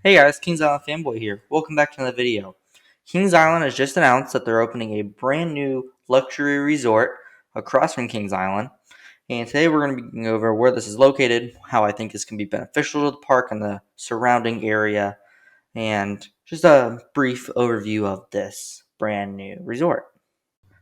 Hey guys, Kings Island Fanboy here. Welcome back to another video. Kings Island has just announced that they're opening a brand new luxury resort across from Kings Island. And today we're going to be going over where this is located, how I think this can be beneficial to the park and the surrounding area, and just a brief overview of this brand new resort.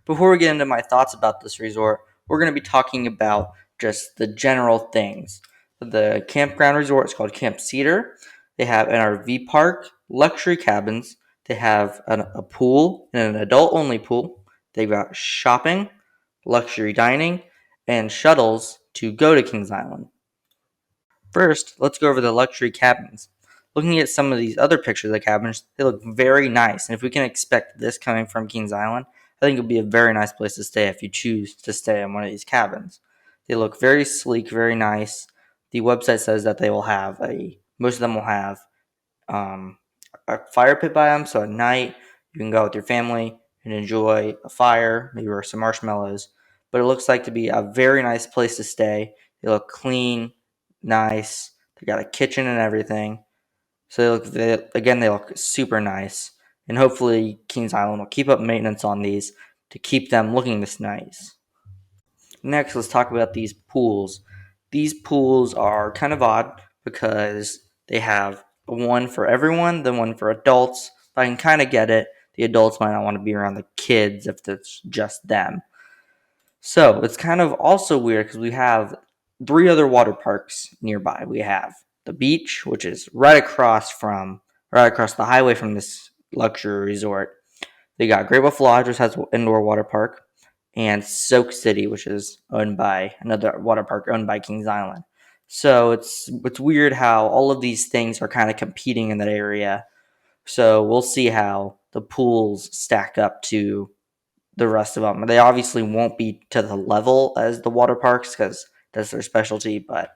Before we get into my thoughts about this resort, we're going to be talking about just the general things. The campground resort is called Camp Cedar. They have an RV park, luxury cabins. They have a pool and an adult-only pool. They've got shopping, luxury dining, and shuttles to go to Kings Island. First, let's go over the luxury cabins. Looking at some of these other pictures of the cabins, they look very nice. And if we can expect this coming from Kings Island, I think it would be a very nice place to stay if you choose to stay in one of these cabins. They look very sleek, very nice. The website says that most of them will have a fire pit by them, so at night you can go with your family and enjoy a fire, maybe roast some marshmallows. But it looks like to be a very nice place to stay. They look clean, nice. They got a kitchen and everything. So they look super nice. And hopefully Kings Island will keep up maintenance on these to keep them looking this nice. Next, let's talk about these pools. These pools are kind of odd because they have one for everyone, then one for adults. But I can kind of get it. The adults might not want to be around the kids if it's just them. So it's kind of also weird because we have 3 other water parks nearby. We have the beach, which is right across the highway from this luxury resort. They got Great Wolf Lodge, which has an indoor water park, and Soak City, which is owned by another water park owned by Kings Island. So it's weird how all of these things are kind of competing in that area. So we'll see how the pools stack up to the rest of them. They obviously won't be to the level as the water parks because that's their specialty, but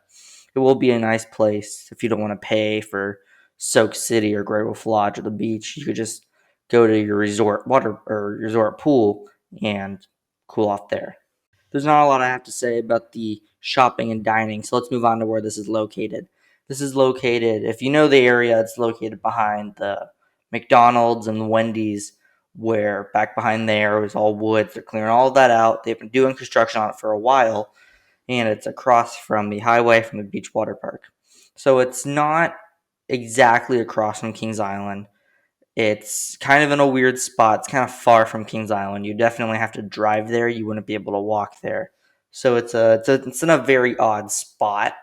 it will be a nice place if you don't want to pay for Soak City or Great Wolf Lodge or the beach. You could just go to your resort pool and cool off there. There's not a lot I have to say about the shopping and dining, so let's move on to where this is located. This is located, if you know the area, it's located behind the McDonald's and the Wendy's, where back behind there was all woods. They're clearing all of that out. They've been doing construction on it for a while, and it's across from the highway from the beach water park. So it's not exactly across from Kings Island. It's kind of in a weird spot. It's kind of far from Kings Island. You definitely have to drive there. You wouldn't be able to walk there. So it's in a very odd spot.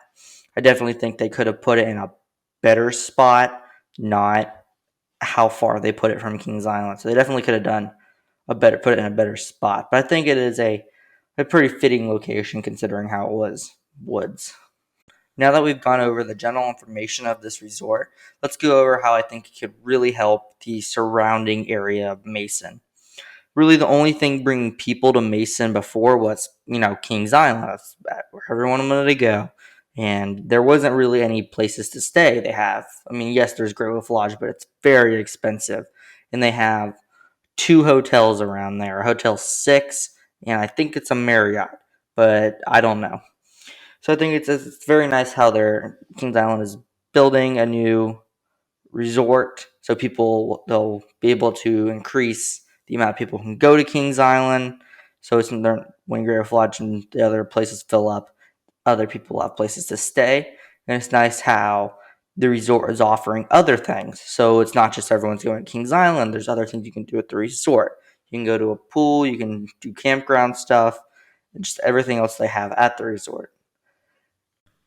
I definitely think they could have put it in a better spot, not how far they put it from Kings Island. So they definitely could have put it in a better spot. But I think it is a pretty fitting location considering how it was woods. Now that we've gone over the general information of this resort, let's go over how I think it could really help the surrounding area of Mason. Really, the only thing bringing people to Mason before was, Kings Island. That's where everyone wanted to go. And there wasn't really any places to stay. Yes, there's Great Wolf Lodge, but it's very expensive. And they have 2 hotels around there, Hotel 6, and I think it's a Marriott, but I don't know. So I think it's very nice how Kings Island is building a new resort, so they'll be able to increase the amount of people who can go to Kings Island. So when Great Wolf Lodge and the other places fill up, other people have places to stay, and it's nice how the resort is offering other things. So it's not just everyone's going to Kings Island. There's other things you can do at the resort. You can go to a pool. You can do campground stuff, and just everything else they have at the resort.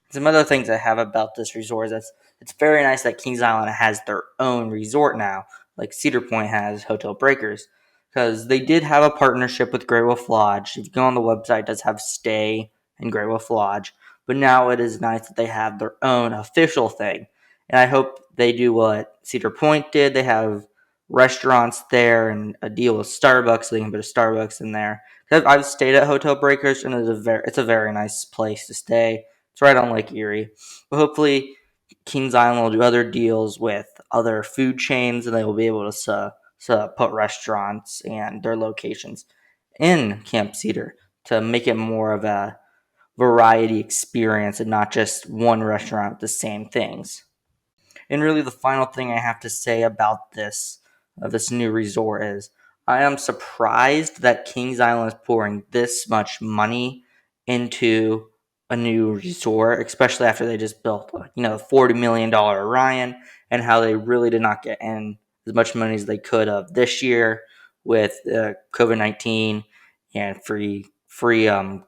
Some other things I have about this resort is it's very nice that Kings Island has their own resort now, like Cedar Point has Hotel Breakers, because they did have a partnership with Great Wolf Lodge. If you go on the website, it does have stay in Great Wolf Lodge, but now it is nice that they have their own official thing, and I hope they do what Cedar Point did. They have restaurants there and a deal with Starbucks, so they can put a Starbucks in there. I've stayed at Hotel Breakers, and it's a very nice place to stay. It's right on Lake Erie. But hopefully, Kings Island will do other deals with other food chains, and they will be able to put restaurants and their locations in Camp Cedar to make it more of a variety experience and not just one restaurant with the same things. And really, the final thing I have to say about this new resort is I am surprised that Kings Island is pouring this much money into a new resort, especially after they just built, the $40 million Orion, and how they really did not get in as much money as they could have this year with COVID-19 and free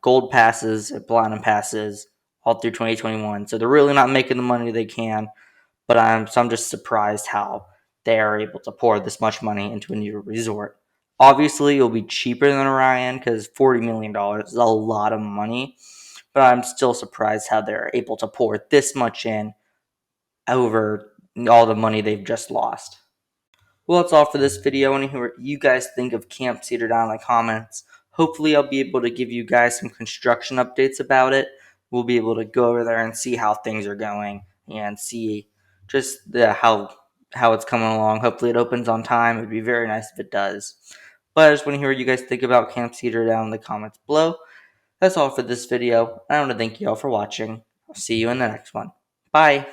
gold passes, platinum passes all through 2021. So they're really not making the money they can. But I'm just surprised how they are able to pour this much money into a new resort. Obviously, it'll be cheaper than Orion because $40 million is a lot of money. But I'm still surprised how they're able to pour this much in over all the money they've just lost. Well, that's all for this video. I want to hear what you guys think of Camp Cedar down in the comments. Hopefully, I'll be able to give you guys some construction updates about it. We'll be able to go over there and see how things are going and see just how it's coming along. Hopefully, it opens on time. It'd be very nice if it does. But I just want to hear what you guys think about Camp Cedar down in the comments below. That's all for this video. I want to thank you all for watching. I'll see you in the next one. Bye.